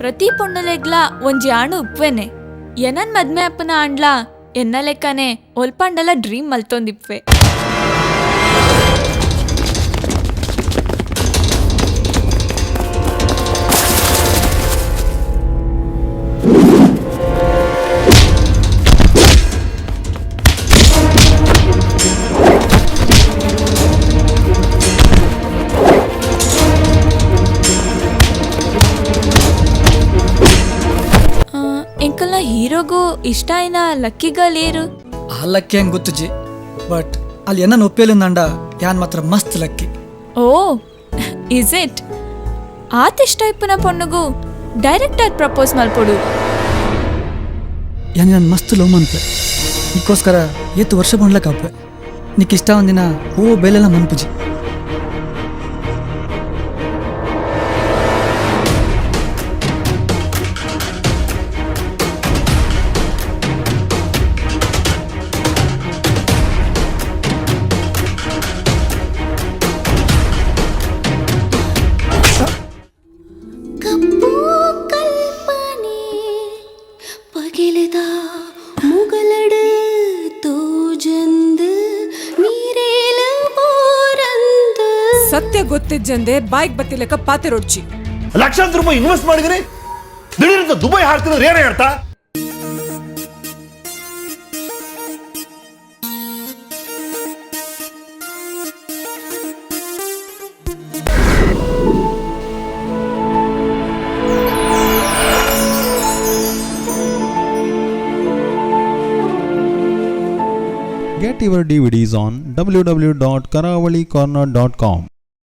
ಪ್ರತಿ ಪೊಣ್ಣಲೆಗ್ಲ ಒಂಜಿ ಆಣು ಉಪ್ವೆನೆ ಎನನ್ ಮದ್ಮೆ ಅಪ್ಪನ ಆಂಡ್ಲ ಎನ್ನ ಲೆಕ್ಕನೆ ಒಲ್ಪಂಡಲ ಡ್ರೀಮ್ ಮಲ್ತೊಂದಿಪ್ವೆ. ಎಂಕಲ್ನ ಹೀರೋಗೂ ಇಷ್ಟ ಐನ ಲಕ್ಕಿಗಲೇರು ಆ ಲಕ್ಕಿ ಹೆಂಗ್ ಗೊತ್ತುಜಿ, ಬಟ್ ಅಲ್ಲಿ ಎನ್ನ ಒಪ್ಪೇಲು ನಂಡ ಯಾನ್ ಮಾತ್ರ ಮಸ್ತ್ ಲಕ್ಕಿ. Oh is it? ಆತಿಷ್ಟ ಇಪ್ಪನ ಪೊಣ್ಣಗೂ ಡೈರೆಕ್ಟ್ ಆಗಿ ಪ್ರಪೋಸ್ ಮಲ್ಪೊಡು. ಯಾನ್ ನಾನು ಮಸ್ತ್ ಲವ್ ಮನ್ಪೆ, ನಿಕ್ಕೋಸ್ಕರ ಏತು ವರ್ಷ ಬಂಡ್ಲಕ್ ಆಪೆ. ನಿಕ್ ಇಷ್ಟ ಒಂದಿನ ಹೂವು ಬೇಲೆಲ್ಲ ಮನ್ಪುಜಿ. ಸತ್ಯ ಗೊತ್ತಿದ್ದಂದೆ ಬಾಯ್ಗೆ ಬತ್ತಿ ಲೆಕ್ಕ ಪಾತೆ ರೊಡ್ಚಿ. ಲಕ್ಷಾಂತರ ರೂಪಾಯಿ ಇನ್ವೆಸ್ಟ್ ಮಾಡಿದ್ರಿ, ದಿಢೀರಂತ ದುಬೈ ಹಾಕ್ತಿದ್ರೆ ಏನೇ ಹೇಳ್ತಾ? Get your DVDs on www.karavalicorner.com.